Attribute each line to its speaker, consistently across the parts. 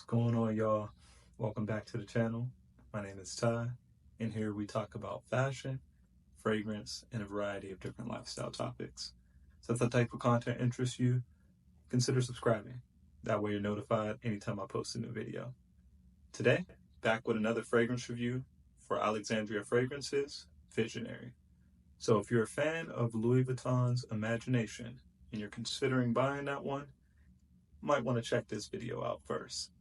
Speaker 1: going on, y'all? Welcome back to the channel. My name is Ty, and here we talk about fashion, fragrance, and a variety of different lifestyle topics. So if that type of content interests you, consider subscribing. That way you're notified anytime I post a new video. Today, back with another fragrance review for Alexandria Fragrances, Visionary. So if you're a fan of Louis Vuitton's Imagination and you're considering buying that one, you might want to check this video out first.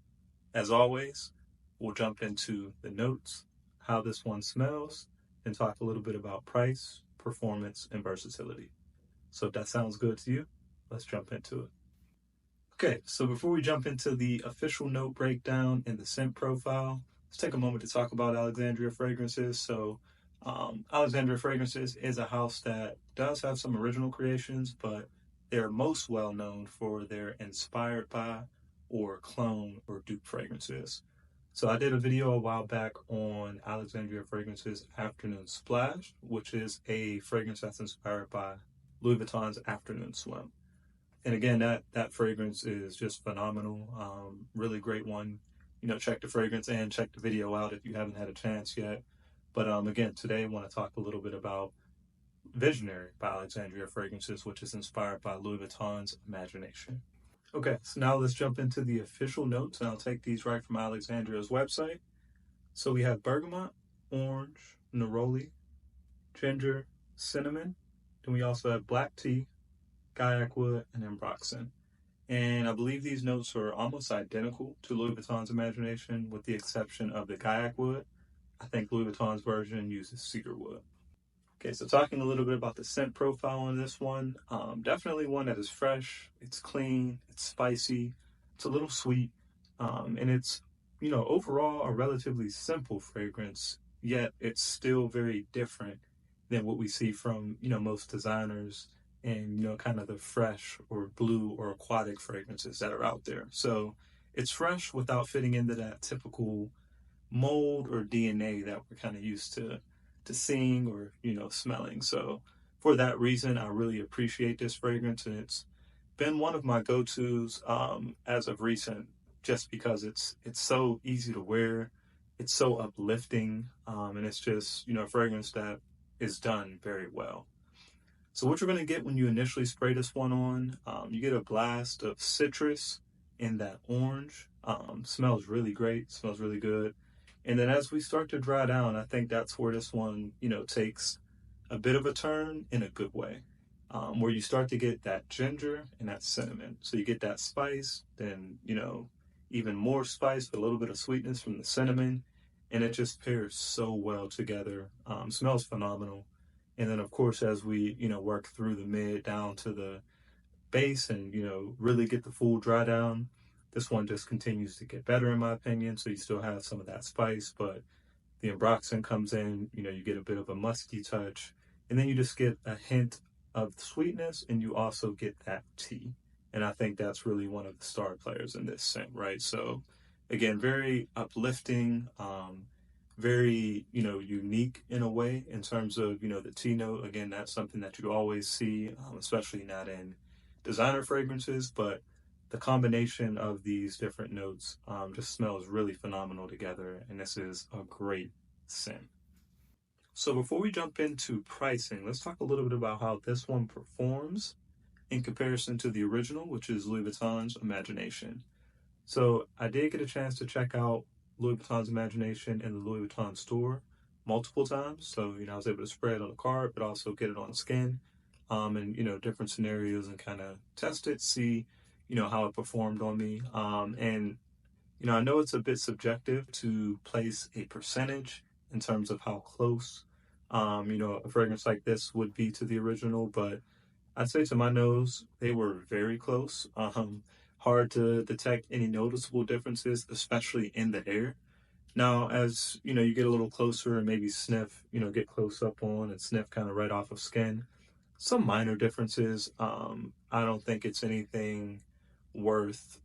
Speaker 1: As always, we'll jump into the notes, how this one smells, and talk a little bit about price, performance, and versatility. So if that sounds good to you, let's jump into it. Okay, so before we jump into the official note breakdown and the scent profile, let's take a moment to talk about Alexandria Fragrances. So Alexandria Fragrances is a house that does have some original creations, but they're most well known for their inspired by or clone or dupe fragrances. So I did a video a while back on Alexandria Fragrances Afternoon Splash, which is a fragrance that's inspired by Louis Vuitton's Afternoon Swim. And again, that fragrance is just phenomenal. Really great one. Check the fragrance and check the video out if you haven't had a chance yet. But again, today I want to talk a little bit about Visionary by Alexandria Fragrances, which is inspired by Louis Vuitton's Imagination. Okay, so now let's jump into the official notes, and I'll take these right from Alexandria's website. So we have bergamot, orange, neroli, ginger, cinnamon. Then we also have black tea, kayak wood, and ambroxan. And I believe these notes are almost identical to Louis Vuitton's Imagination, with the exception of the kayak wood. I think Louis Vuitton's version uses cedar wood. Okay, so talking a little bit about the scent profile on this one, definitely one that is fresh, it's clean, it's spicy, it's a little sweet, and it's, overall a relatively simple fragrance, yet it's still very different than what we see from, most designers and, kind of the fresh or blue or aquatic fragrances that are out there. So it's fresh without fitting into that typical mold or DNA that we're kind of used to seeing or smelling. So for that reason, I really appreciate this fragrance, and it's been one of my go-tos as of recent, just because it's so easy to wear, it's so uplifting, and it's just a fragrance that is done very well. So what you're going to get when you initially spray this one on, you get a blast of citrus in that orange. Smells really great, smells really good. And then as we start to dry down, I think that's where this one, takes a bit of a turn in a good way, where you start to get that ginger and that cinnamon. So you get that spice, then, even more spice, but a little bit of sweetness from the cinnamon. And it just pairs so well together. Smells phenomenal. And then, of course, as we, work through the mid down to the base and, really get the full dry down, this one just continues to get better, in my opinion. So you still have some of that spice, but the ambroxan comes in, you get a bit of a musky touch, and then you just get a hint of sweetness, and you also get that tea. And I think that's really one of the star players in this scent, right? So again, very uplifting, very, unique in a way in terms of, the tea note. Again, that's something that you always see, especially not in designer fragrances, but the combination of these different notes just smells really phenomenal together, and this is a great scent. So before we jump into pricing, let's talk a little bit about how this one performs in comparison to the original, which is Louis Vuitton's Imagination. So I did get a chance to check out Louis Vuitton's Imagination in the Louis Vuitton store multiple times. So, I was able to spray it on the card, but also get it on skin, and, different scenarios, and kind of test it, see how it performed on me. And, I know it's a bit subjective to place a percentage in terms of how close, a fragrance like this would be to the original, but I'd say to my nose, they were very close. Hard to detect any noticeable differences, especially in the air. Now, as, you get a little closer and maybe sniff, get close up on and sniff kind of right off of skin, some minor differences. I don't think it's anything worth,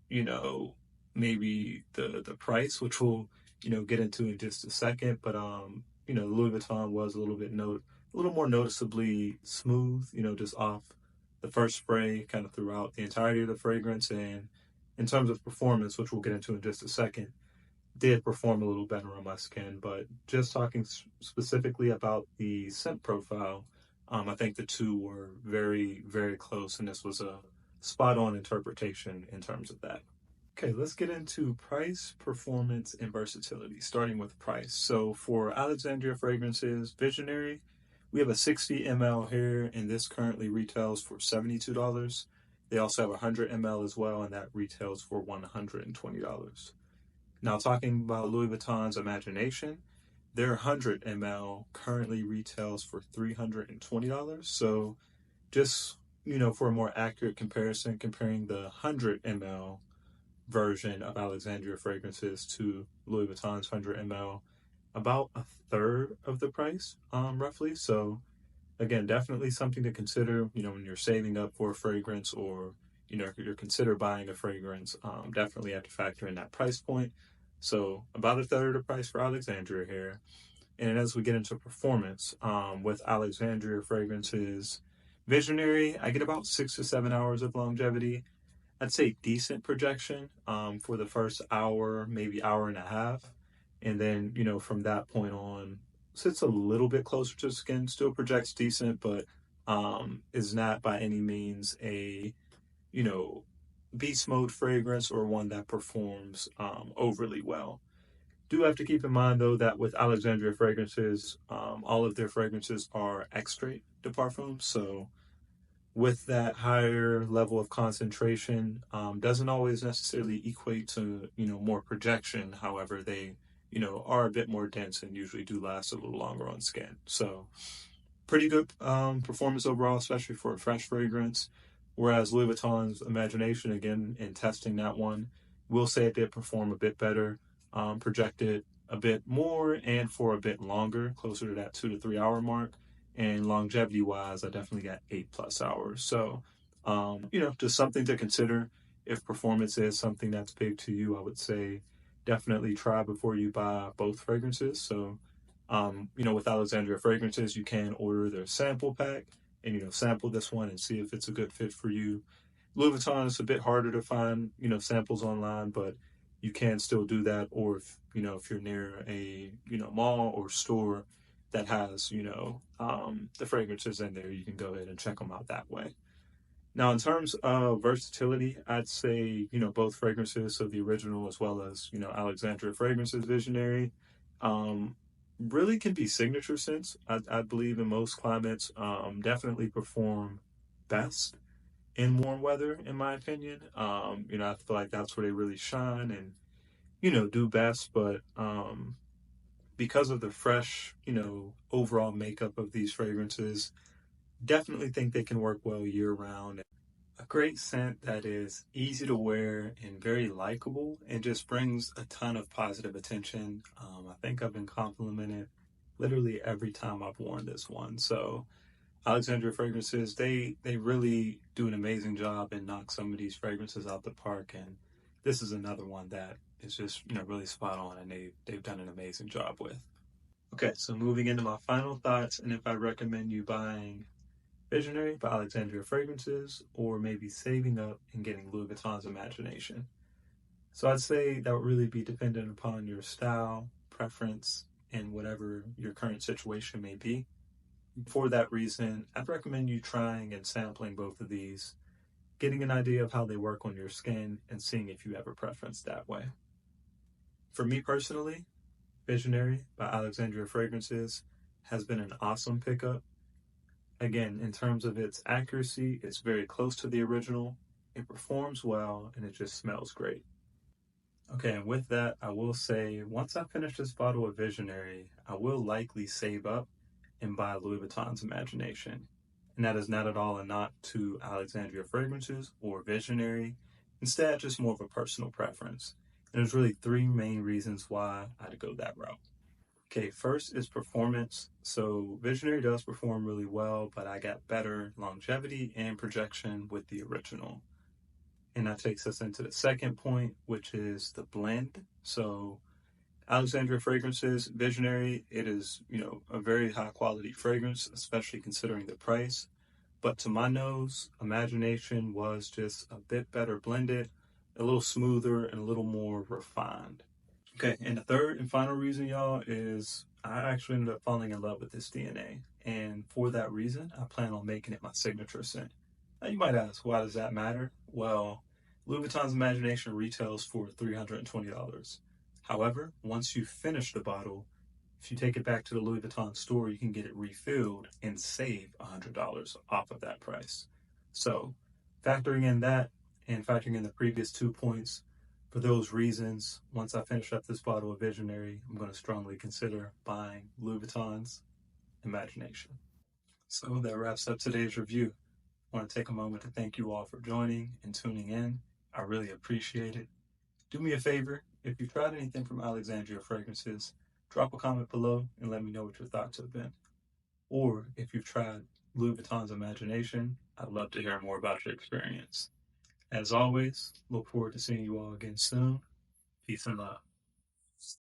Speaker 1: maybe the price, which we'll, get into in just a second. But, Louis Vuitton was a little more noticeably smooth, just off the first spray kind of throughout the entirety of the fragrance. And, in terms of performance, which we'll get into in just a second, did perform a little better on my skin. But just talking specifically about the scent profile, I think the two were very, very close, and this was a spot-on interpretation in terms of that. Okay, let's get into price, performance, and versatility, starting with price. So for Alexandria Fragrances Visionary, we have a 60 ml here, and this currently retails for $72. They also have a 100 ml as well, and that retails for $120. Now, talking about Louis Vuitton's Imagination, their 100 ml currently retails for $320. So just, for a more accurate comparison, comparing the 100 ml version of Alexandria Fragrances to Louis Vuitton's 100 ml, about a third of the price, roughly. So again, definitely something to consider, when you're saving up for a fragrance, or, if you're consider buying a fragrance, definitely have to factor in that price point. So about a third of the price for Alexandria here. And as we get into performance, with Alexandria Fragrances Visionary, I get about 6 to 7 hours of longevity. I'd say decent projection for the first hour, maybe hour and a half. And then, from that point on, sits a little bit closer to the skin, still projects decent, but is not by any means a, beast mode fragrance or one that performs overly well. Do have to keep in mind, though, that with Alexandria Fragrances, all of their fragrances are extrait de parfum. So with that higher level of concentration, doesn't always necessarily equate to, more projection. However, they, are a bit more dense and usually do last a little longer on skin. So pretty good performance overall, especially for a fresh fragrance. Whereas Louis Vuitton's Imagination, again, in testing that one, will say it did perform a bit better, projected a bit more and for a bit longer, closer to that 2 to 3 hour mark. And longevity wise, I definitely got 8+ hours. So, just something to consider. If performance is something that's big to you, I would say definitely try before you buy both fragrances. So, with Alexandria Fragrances, you can order their sample pack and, sample this one and see if it's a good fit for you. Louis Vuitton is a bit harder to find, samples online, but you can still do that. Or if you're near a, mall or store that has, the fragrances in there, you can go ahead and check them out that way. Now, in terms of versatility, I'd say, both fragrances, so the original as well as, Alexandria Fragrances Visionary, really can be signature scents. I believe in most climates, definitely perform best in warm weather, in my opinion. I feel like that's where they really shine and, do best. But because of the fresh, overall makeup of these fragrances, definitely think they can work well year round. A great scent that is easy to wear and very likable and just brings a ton of positive attention. I think I've been complimented literally every time I've worn this one. So Alexandria Fragrances, they really do an amazing job and knock some of these fragrances out the park. And this is another one that is just, really spot on, and they've done an amazing job with. Okay, so moving into my final thoughts, and if I recommend you buying Visionary by Alexandria Fragrances, or maybe saving up and getting Louis Vuitton's Imagination. So I'd say that would really be dependent upon your style, preference, and whatever your current situation may be. For that reason, I'd recommend you trying and sampling both of these, getting an idea of how they work on your skin, and seeing if you have a preference that way. For me personally, Visionary by Alexandria Fragrances has been an awesome pickup. Again, in terms of its accuracy, it's very close to the original. It performs well, and it just smells great. Okay, and with that, I will say, once I finish this bottle of Visionary, I will likely save up and buy Louis Vuitton's Imagination. And that is not at all a knock to Alexandria Fragrances or Visionary. Instead, just more of a personal preference. And there's really 3 main reasons why I'd go that route. Okay, first is performance. So Visionary does perform really well, but I got better longevity and projection with the original. And that takes us into the second point, which is the blend. So Alexandria Fragrances Visionary, it is, a very high quality fragrance, especially considering the price. But to my nose, Imagination was just a bit better blended, a little smoother and a little more refined. Okay, and the third and final reason, y'all, is I actually ended up falling in love with this DNA. And for that reason, I plan on making it my signature scent. Now, you might ask, why does that matter? Well, Louis Vuitton's Imagination retails for $320. However, once you finish the bottle, if you take it back to the Louis Vuitton store, you can get it refilled and save $100 off of that price. So, factoring in that and factoring in the previous 2 points, for those reasons, once I finish up this bottle of Visionary, I'm going to strongly consider buying Louis Vuitton's Imagination. So that wraps up today's review. I want to take a moment to thank you all for joining and tuning in. I really appreciate it. Do me a favor, if you've tried anything from Alexandria Fragrances, drop a comment below and let me know what your thoughts have been. Or if you've tried Louis Vuitton's Imagination, I'd love to hear more about your experience. As always, look forward to seeing you all again soon. Peace and love.